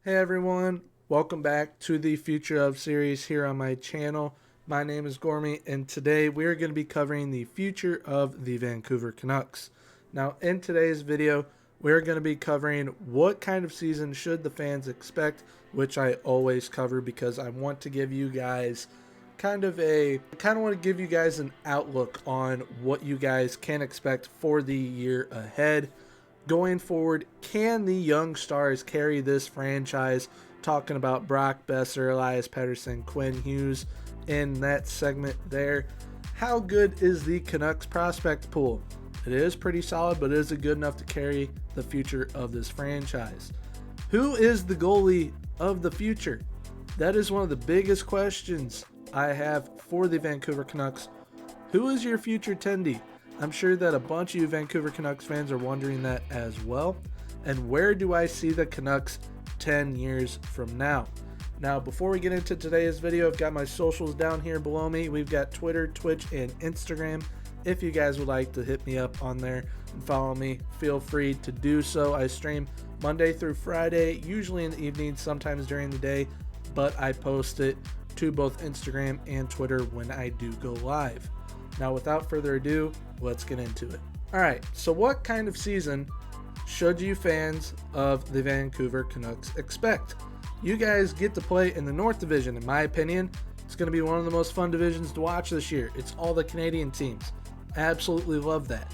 Hey everyone, welcome back to the Future of series here on my channel. My name is Gormy and today we're going to be covering the future of the Vancouver Canucks. Now in today's video, we're going to be covering what kind of season should the fans expect, which I always cover because I want to give you guys want to give you guys an outlook on what you guys can expect for the year ahead. Going forward, can the young stars carry this franchise? Talking about Brock Boeser, Elias Pettersson, Quinn Hughes in that segment there. How good is the Canucks prospect pool? It is pretty solid, but is it good enough to carry the future of this franchise? Who is the goalie of the future? That is one of the biggest questions I have for the Vancouver Canucks. Who is your future tendy? I'm sure that a bunch of you Vancouver Canucks fans are wondering that as well. And where do I see the Canucks 10 years from now? Now, before we get into today's video, I've got my socials down here below me. We've got Twitter, Twitch, and Instagram. If you guys would like to hit me up on there and follow me, feel free to do so. I stream Monday through Friday, usually in the evening, sometimes during the day, but I post it to both Instagram and Twitter when I do go live. Now, without further ado, let's get into it. All right, so what kind of season should you fans of the Vancouver Canucks expect? You guys get to play in the North Division. In my opinion, it's going to be one of the most fun divisions to watch this year. It's all the Canadian teams. Absolutely love that.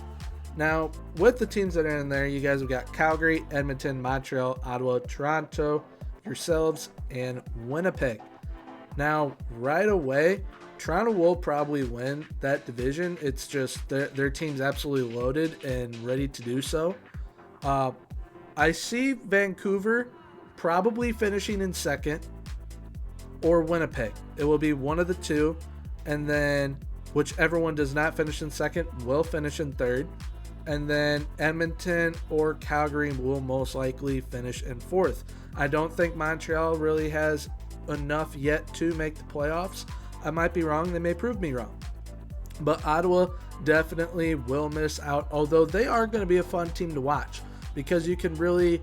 Now, with the teams that are in there, you guys have got Calgary, Edmonton, Montreal, Ottawa, Toronto, yourselves, and Winnipeg. Now, right away, Toronto will probably win that division. It's just their team's absolutely loaded and ready to do so. I see Vancouver probably finishing in second or Winnipeg. It will be one of the two, and then whichever one does not finish in second will finish in third, and then Edmonton or Calgary will most likely finish in fourth. I don't think Montreal really has enough yet to make the playoffs. I might be wrong. They may prove me wrong. But Ottawa definitely will miss out, although they are going to be a fun team to watch because you can really,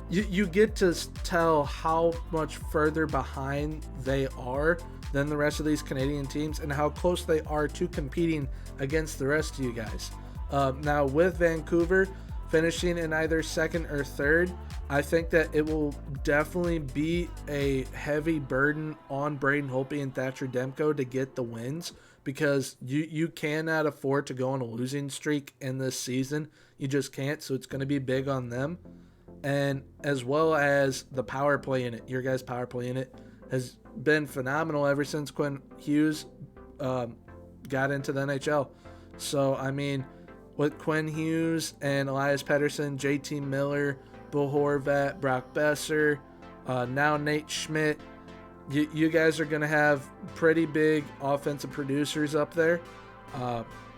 you get to tell how much further behind they are than the rest of these Canadian teams and how close they are to competing against the rest of you guys. Now with Vancouver finishing in either second or third, I think that it will definitely be a heavy burden on Braden, Holtby, and Thatcher Demko to get the wins because you cannot afford to go on a losing streak in this season. You just can't, so it's going to be big on them. And as well as the power play in it. Your guys' power play in it has been phenomenal ever since Quinn Hughes got into the NHL. So, I mean, with Quinn Hughes and Elias Pettersson, JT Miller, Bill Horvat, Brock Boeser, now Nate Schmidt. You guys are going to have pretty big offensive producers up there.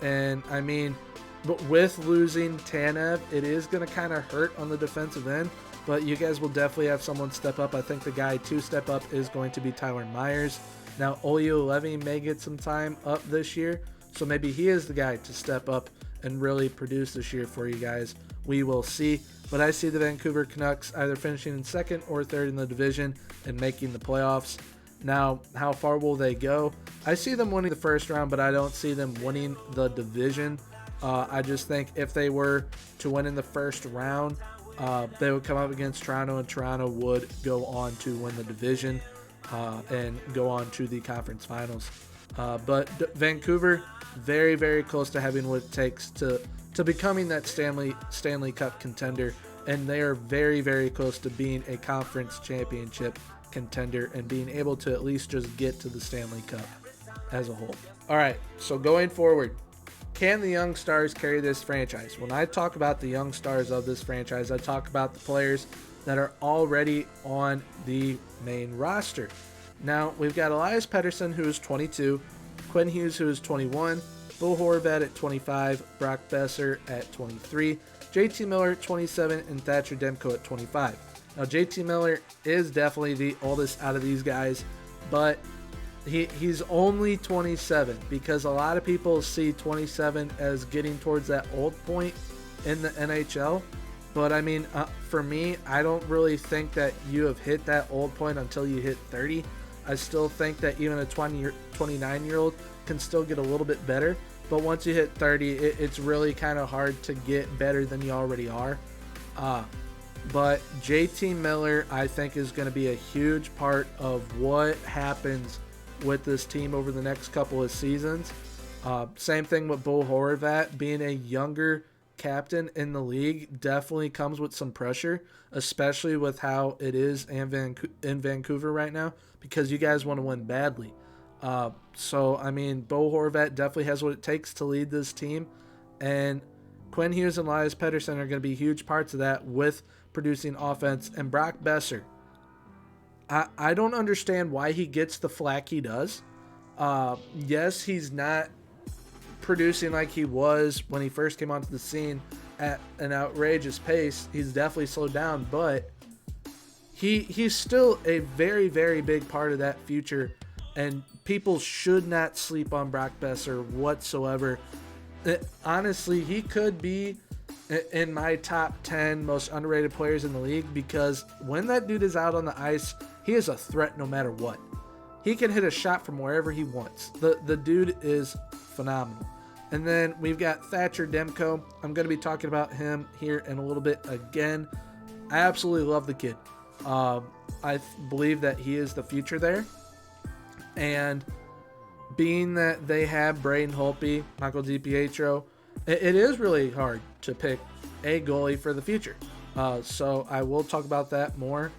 And, I mean, but with losing Tanev, it is going to kind of hurt on the defensive end. But you guys will definitely have someone step up. I think the guy to step up is going to be Tyler Myers. Now, Olio Levy may get some time up this year. So maybe he is the guy to step up and really produce this year for you guys. We will see. But I see the Vancouver Canucks either finishing in second or third in the division and making the playoffs. Now, how far will they go? I see them winning the first round, but I don't see them winning the division. I just think if they were to win in the first round, they would come up against Toronto, and Toronto would go on to win the division and go on to the conference finals. But Vancouver, very, very close to having what it takes to becoming that Stanley Cup contender, and they are very, very close to being a conference championship contender and being able to at least just get to the Stanley Cup as a whole. All right, so going forward, can the young stars carry this franchise? When I talk about the young stars of this franchise, I talk about the players that are already on the main roster. Now, we've got Elias Pettersson, who is 22, Quinn Hughes, who is 21, Bill Horvat at 25, Brock Boeser at 23, JT Miller at 27, and Thatcher Demko at 25. Now, JT Miller is definitely the oldest out of these guys, but he's only 27 because a lot of people see 27 as getting towards that old point in the NHL. But I mean, for me, I don't really think that you have hit that old point until you hit 30. I still think that even a 29-year-old can still get a little bit better. But once you hit 30, it's really kind of hard to get better than you already are. But JT Miller, I think, is going to be a huge part of what happens with this team over the next couple of seasons. Same thing with Bo Horvat. Being a younger captain in the league definitely comes with some pressure, especially with how it is in Vancouver right now, because you guys want to win badly. So, I mean, Bo Horvat definitely has what it takes to lead this team, and Quinn Hughes and Elias Pettersson are going to be huge parts of that with producing offense. And Brock Besser, I don't understand why he gets the flack he does. Yes, he's not producing like he was when he first came onto the scene at an outrageous pace. He's definitely slowed down, but he's still a very, very big part of that future, and people should not sleep on Brock Besser whatsoever. Honestly, he could be in my top 10 most underrated players in the league, because when that dude is out on the ice, he is a threat no matter what. He can hit a shot from wherever he wants. The dude is phenomenal. And then we've got Thatcher Demko. I'm going to be talking about him here in a little bit again. I absolutely love the kid. I believe that he is the future there. And being that they have Braden, Holtby, Michael D Pietro, it is really hard to pick a goalie for the future. So I will talk about that more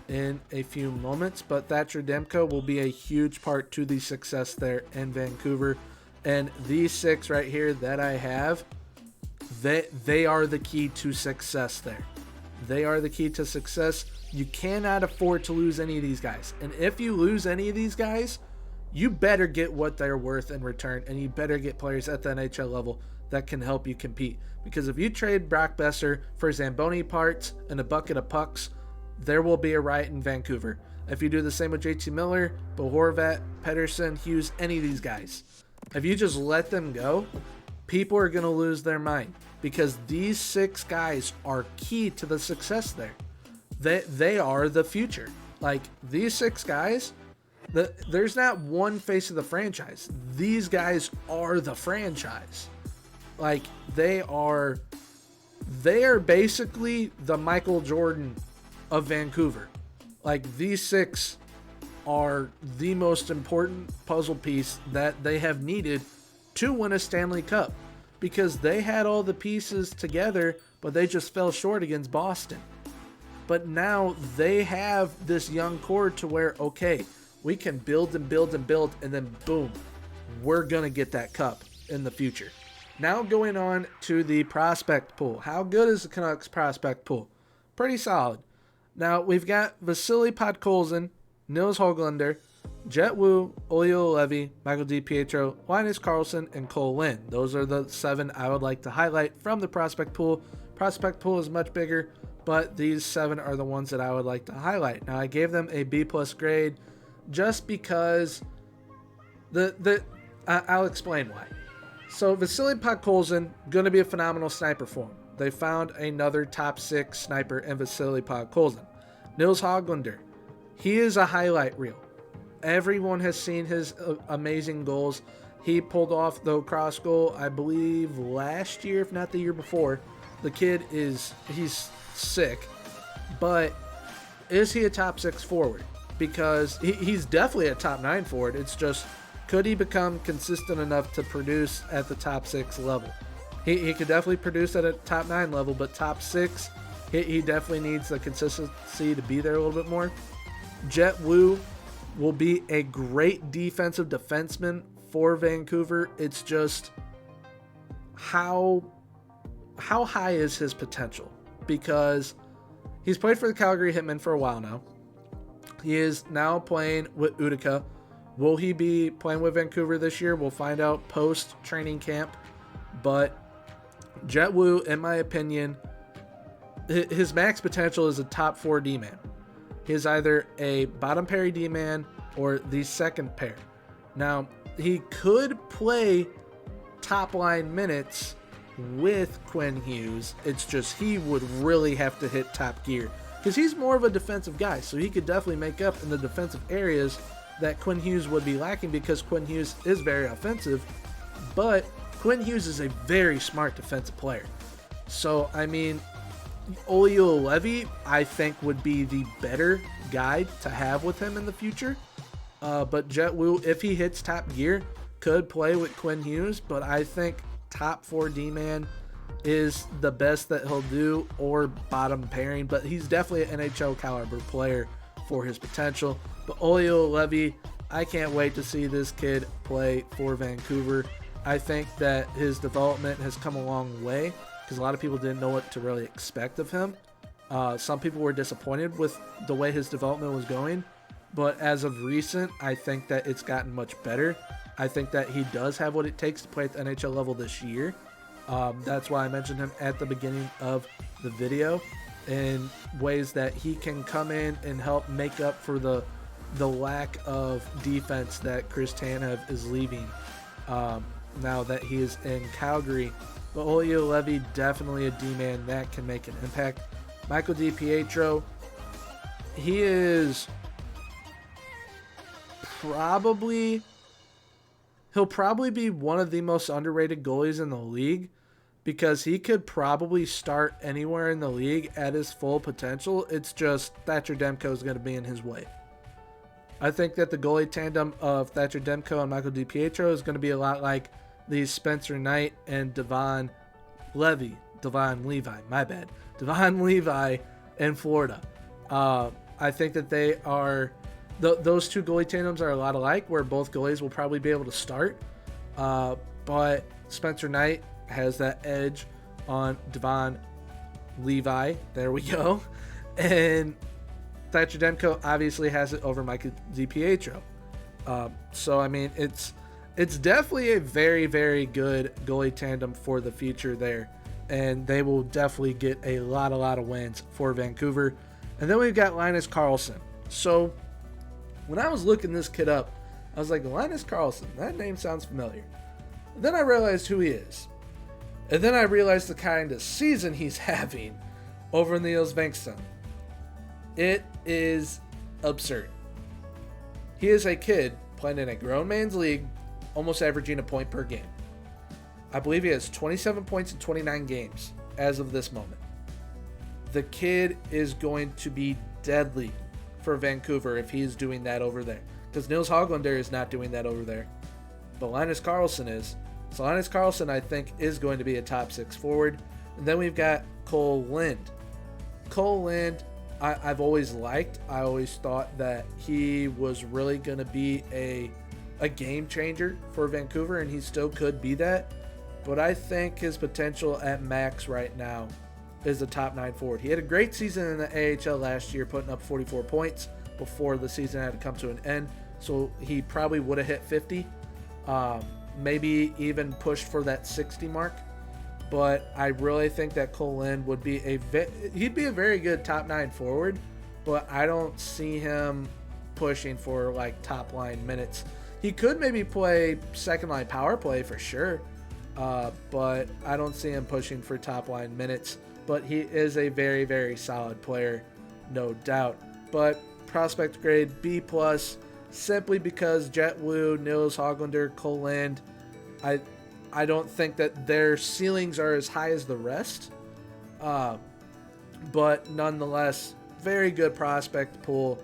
in a few moments. But Thatcher Demko will be a huge part to the success there in Vancouver. And these six right here that I have, they are the key to success there. They are the key to success. You cannot afford to lose any of these guys. And if you lose any of these guys, you better get what they're worth in return, and you better get players at the NHL level that can help you compete. Because if you trade Brock Besser for Zamboni parts and a bucket of pucks, there will be a riot in Vancouver. If you do the same with JT Miller, Bo Horvat, Pettersson, Hughes, any of these guys, if you just let them go, people are going to lose their mind, because these six guys are key to the success there. They are the future. Like, these six guys, there's not one face of the franchise. These guys are the franchise. Like, they are basically the Michael Jordan of Vancouver. Like, these six are the most important puzzle piece that they have needed to win a Stanley Cup, because they had all the pieces together, but they just fell short against Boston. But now they have this young core to where, okay, we can build and build and build, and then boom, we're going to get that cup in the future. Now going on to the prospect pool. How good is the Canucks prospect pool? Pretty solid. Now we've got Vasily Podkolzin, Nils Höglander, Jet Wu, Olio Levy, Michael D Pietro, Linus Carlson, and Cole Lynn. Those are the seven I would like to highlight from the prospect pool. Prospect pool is much bigger, but these seven are the ones that I would like to highlight. Now I gave them a B+ grade just because I'll explain why. So Vasily Podkolzin, going to be a phenomenal sniper for him. They found another top 6 sniper in Vasily Podkolzin. Nils Höglander, he is a highlight reel. Everyone has seen his amazing goals. He pulled off the cross goal, I believe, last year, if not the year before. The kid he's sick. But is he a top 6 forward? Because he's definitely a top 9 forward. It's just, could he become consistent enough to produce at the top 6 level? He could definitely produce at a top 9 level, but top 6, he definitely needs the consistency to be there a little bit more. Jet Wu will be a great defensive defenseman for Vancouver. It's just how high is his potential? Because he's played for the Calgary Hitmen for a while now. He is now playing with Utica. Will he be playing with Vancouver this year? We'll find out post-training camp. But Jet Wu, in my opinion, his max potential is a top 4 D-man. He's either a bottom pair D-man or the second pair. Now, he could play top line minutes with Quinn Hughes. It's just he would really have to hit top gear because he's more of a defensive guy, so he could definitely make up in the defensive areas that Quinn Hughes would be lacking because Quinn Hughes is very offensive, but Quinn Hughes is a very smart defensive player. So, I mean, Olio Levy, I think, would be the better guy to have with him in the future. But Jet Wu, if he hits top gear, could play with Quinn Hughes, but I think top 4 D-man is the best that he'll do, or bottom pairing, but he's definitely an NHL caliber player for his potential. But Olio Levy, I can't wait to see this kid play for Vancouver. I think that his development has come a long way because a lot of people didn't know what to really expect of him. Some people were disappointed with the way his development was going, but as of recent, I think that it's gotten much better. I think that he does have what it takes to play at the NHL level this year. That's why I mentioned him at the beginning of the video, in ways that he can come in and help make up for the lack of defense that Chris Tanev is leaving now that he is in Calgary. But Olio Levy, definitely a D-man that can make an impact. Michael D Pietro, he'll probably be one of the most underrated goalies in the league because he could probably start anywhere in the league at his full potential. It's just Thatcher Demko is going to be in his way. I think that the goalie tandem of Thatcher Demko and Michael D Pietro is going to be a lot like the Spencer Knight and Devon Levi in Florida. I think that they are those two goalie tandems are a lot alike, where both goalies will probably be able to start, but Spencer Knight has that edge on Devon Levi. There we go. And Thatcher Demko obviously has it over Michael D Pietro. So I mean, it's definitely a very, very good goalie tandem for the future there. And they will definitely get a lot of wins for Vancouver. And then we've got Linus Carlson. So when I was looking this kid up, I was like, Linus Carlson, that name sounds familiar. And then I realized who he is. And then I realized the kind of season he's having over in the Allsvenskan. It is absurd. He is a kid playing in a grown man's league, almost averaging a point per game. I believe he has 27 points in 29 games as of this moment. The kid is going to be deadly for Vancouver if he's doing that over there. Because Nils Hoglander is not doing that over there. But Linus Carlson is. So Linus Carlson, I think, is going to be a top 6 forward. And then we've got Cole Lind. Cole Lind, I've always liked. I always thought that he was really going to be a game changer for Vancouver, and he still could be that. But I think his potential at max right now is a top 9 forward. He had a great season in the AHL last year, putting up 44 points before the season had to come to an end. So he probably would have hit 50, maybe even pushed for that 60 mark. But I really think that Cole Lind would be he'd be a very good top 9 forward, but I don't see him pushing for like top line minutes. He could maybe play second line power play for sure. But I don't see him pushing for top line minutes. But he is a very, very solid player, no doubt. But prospect grade B+, simply because Jet Wu, Nils Hoglander, Cole Lind, I don't think that their ceilings are as high as the rest. But nonetheless, very good prospect pool.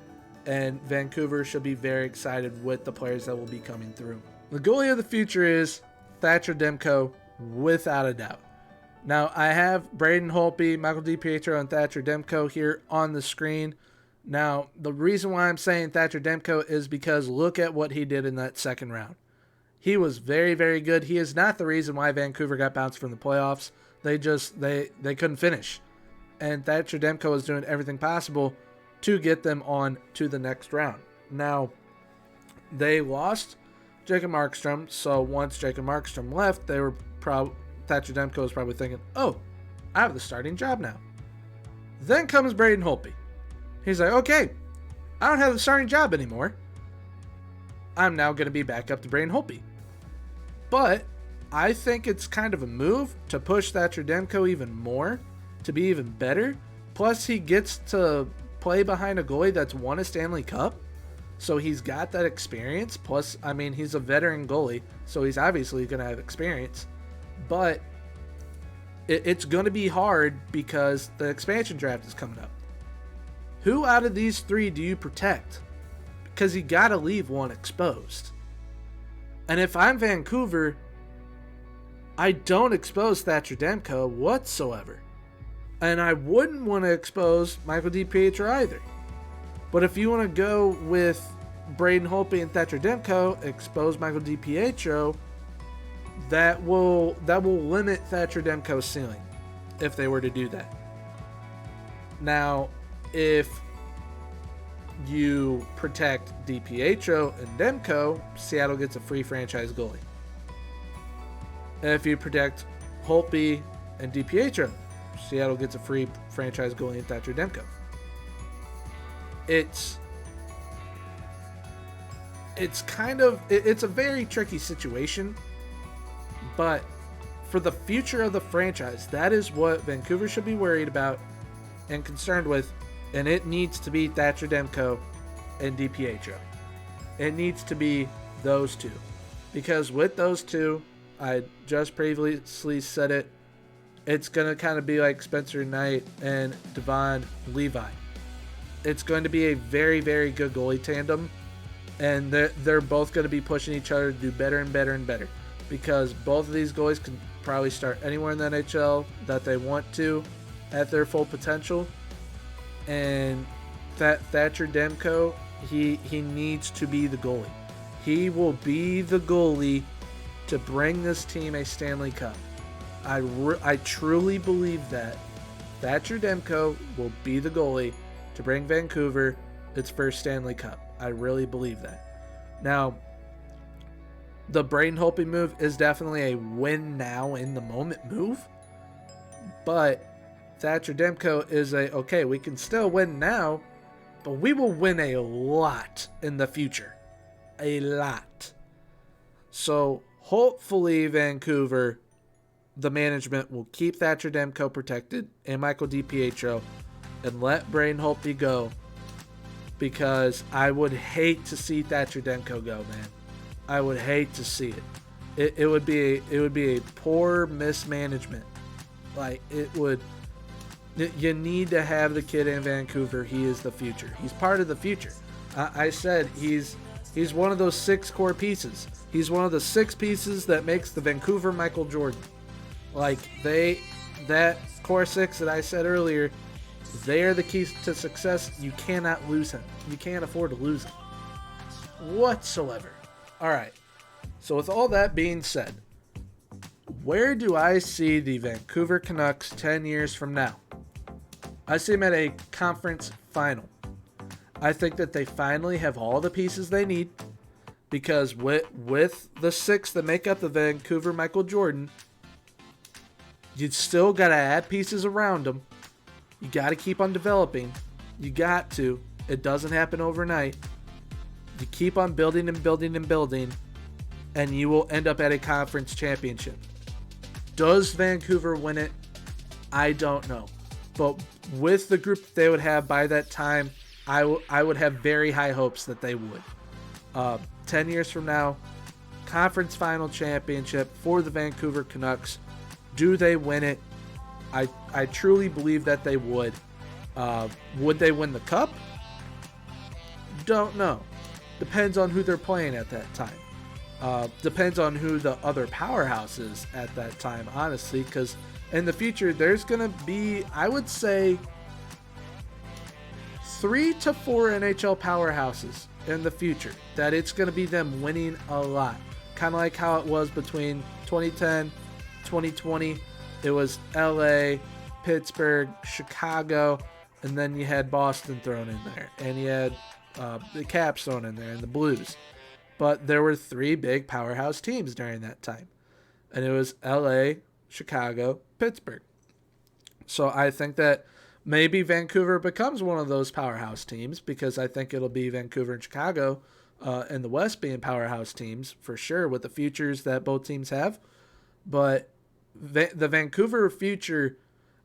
And Vancouver should be very excited with the players that will be coming through. The goalie of the future is Thatcher Demko, without a doubt. Now, I have Braden, Holtby, Michael D Pietro, and Thatcher Demko here on the screen. Now, the reason why I'm saying Thatcher Demko is because look at what he did in that second round. He was very, very good. He is not the reason why Vancouver got bounced from the playoffs. They couldn't finish. And Thatcher Demko was doing everything possible to get them on to the next round. Now, they lost Jacob Markstrom, so once Jacob Markstrom left, Thatcher Demko was probably thinking, oh, I have the starting job now. Then comes Braden Holtby. He's like, okay, I don't have the starting job anymore. I'm now going to be back up to Braden Holtby. But I think it's kind of a move to push Thatcher Demko even more, to be even better. Plus, he gets to play behind a goalie that's won a Stanley Cup. So he's got that experience. Plus, I mean, he's a veteran goalie, so he's obviously going to have experience. But it's going to be hard because the expansion draft is coming up. Who out of these three do you protect? Because you got to leave one exposed. And if I'm Vancouver, I don't expose Thatcher Demko whatsoever. And I wouldn't want to expose Michael D Pietro either. But if you want to go with Braden, Holtby, and Thatcher Demko, expose Michael D Pietro, that will limit Thatcher Demko's ceiling if they were to do that. Now, if you protect D Pietro and Demko, Seattle gets a free franchise goalie. If you protect Holtby and D Pietro, Seattle gets a free franchise goalie in Thatcher Demko. It's a very tricky situation, but for the future of the franchise, that is what Vancouver should be worried about and concerned with, and it needs to be Thatcher Demko and D Pietro. It needs to be those two, because with those two, I just previously said it, it's going to kind of be like Spencer Knight and Devon Levi. It's going to be a very, very good goalie tandem, and they're both going to be pushing each other to do better and better and better, because both of these goalies can probably start anywhere in the NHL that they want to at their full potential. And Thatcher Demko, he needs to be the goalie. He will be the goalie to bring this team a Stanley Cup. I truly believe that Thatcher Demko will be the goalie to bring Vancouver its first Stanley Cup. I really believe that. Now, the Braden Holtby move is definitely a win now in the moment move, but Thatcher Demko is okay, we can still win now, but we will win a lot in the future. A lot. So hopefully Vancouver, the management, will keep Thatcher Demko protected and Michael D Pietro and let Braden Holtby go, because I would hate to see Thatcher Demko go, man. I would hate to see it. It would be a poor mismanagement. Like, it would. You need to have the kid in Vancouver. He is the future. He's part of the future. I said he's one of those 6 core pieces. He's one of the 6 pieces that makes the Vancouver Michael Jordan. Like, that core 6 that I said earlier, they are the keys to success. You cannot lose him. You can't afford to lose him whatsoever. All right. So with all that being said, where do I see the Vancouver Canucks 10 years from now? I see them at a conference final. I think that they finally have all the pieces they need, because with the 6 that make up the Vancouver Michael Jordan, you still got to add pieces around them. You got to keep on developing. You got to. It doesn't happen overnight. You keep on building and building and building, and you will end up at a conference championship. Does Vancouver win it? I don't know. But with the group that they would have by that time, I would have very high hopes that they would. 10 years from now, conference final championship for the Vancouver Canucks. Do they win it? I truly believe that they would. Would they win the cup? Don't know. Depends on who they're playing at that time. Depends on who the other powerhouse is at that time, honestly, because in the future, there's going to be, I would say, 3 to 4 NHL powerhouses in the future that it's going to be them winning a lot. Kind of like how it was between 2010, 2020. It was LA, Pittsburgh, Chicago, and then you had Boston thrown in there. And you had the Caps thrown in there and the Blues. But there were 3 big powerhouse teams during that time. And it was LA, Chicago, Pittsburgh. So I think that maybe Vancouver becomes one of those powerhouse teams, because I think it'll be Vancouver and Chicago in the West being powerhouse teams for sure, with the futures that both teams have. But the Vancouver future,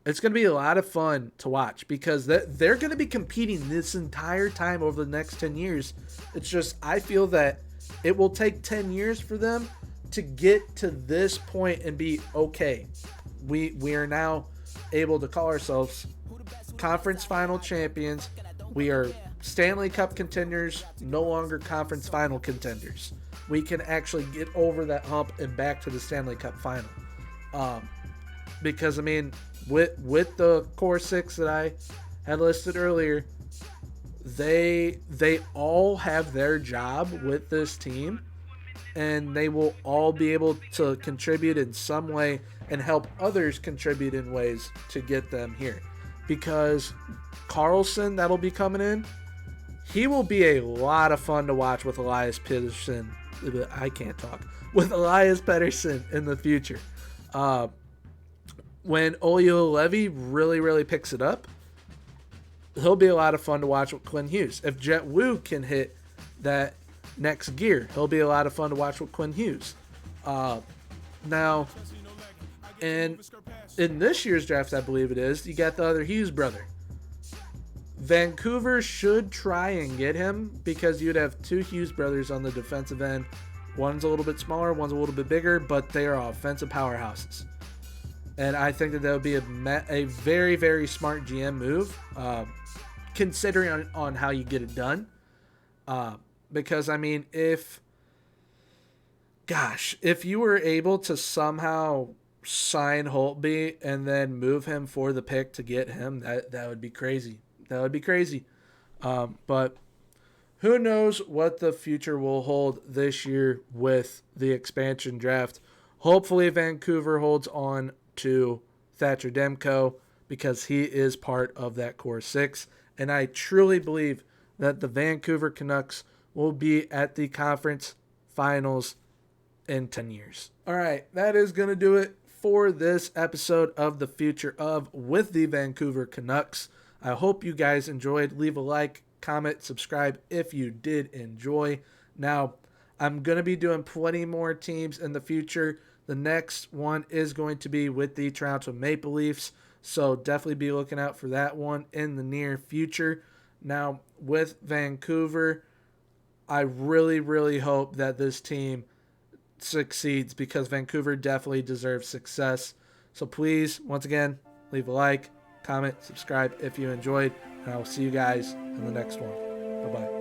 it's going to be a lot of fun to watch because they're going to be competing this entire time over the next 10 years. It's just, I feel that it will take 10 years for them to get to this point and be okay. We are now able to call ourselves conference final champions. We are Stanley Cup contenders, no longer conference final contenders. We can actually get over that hump and back to the Stanley Cup final. Because, I mean, with the core six that I had listed earlier, they all have their job with this team, and they will all be able to contribute in some way and help others contribute in ways to get them here. Because Carlson, that'll be coming in, he will be a lot of fun to watch with Elias Pettersson. I can't talk. With Elias Pettersson in the future. When Olio Levy really picks it up, he'll be a lot of fun to watch with Quinn Hughes. If Jet Wu can hit that next gear, he'll be a lot of fun to watch with Quinn Hughes. Now, and in this year's draft, I believe it is, you got the other Hughes brother. Vancouver should try and get him because you'd have two Hughes brothers on the defensive end. One's a little bit smaller, one's a little bit bigger, but they are offensive powerhouses. And I think that would be a very, very smart GM move, considering on how you get it done. Because, I mean, if you were able to somehow sign Holtby and then move him for the pick to get him, that would be crazy. That would be crazy. But who knows what the future will hold this year with the expansion draft. Hopefully Vancouver holds on to Thatcher Demko because he is part of that core six. And I truly believe that the Vancouver Canucks will be at the conference finals in 10 years. All right, that is going to do it for this episode of The Future of with the Vancouver Canucks. I hope you guys enjoyed. Leave a like, comment, subscribe if you did enjoy. Now, I'm going to be doing plenty more teams in the future. The next one is going to be with the Toronto Maple Leafs, so definitely be looking out for that one in the near future. Now, with Vancouver, I really hope that this team succeeds because Vancouver definitely deserves success. So please, once again, leave a like, comment, subscribe if you enjoyed, and I will see you guys in the next one. Bye-bye.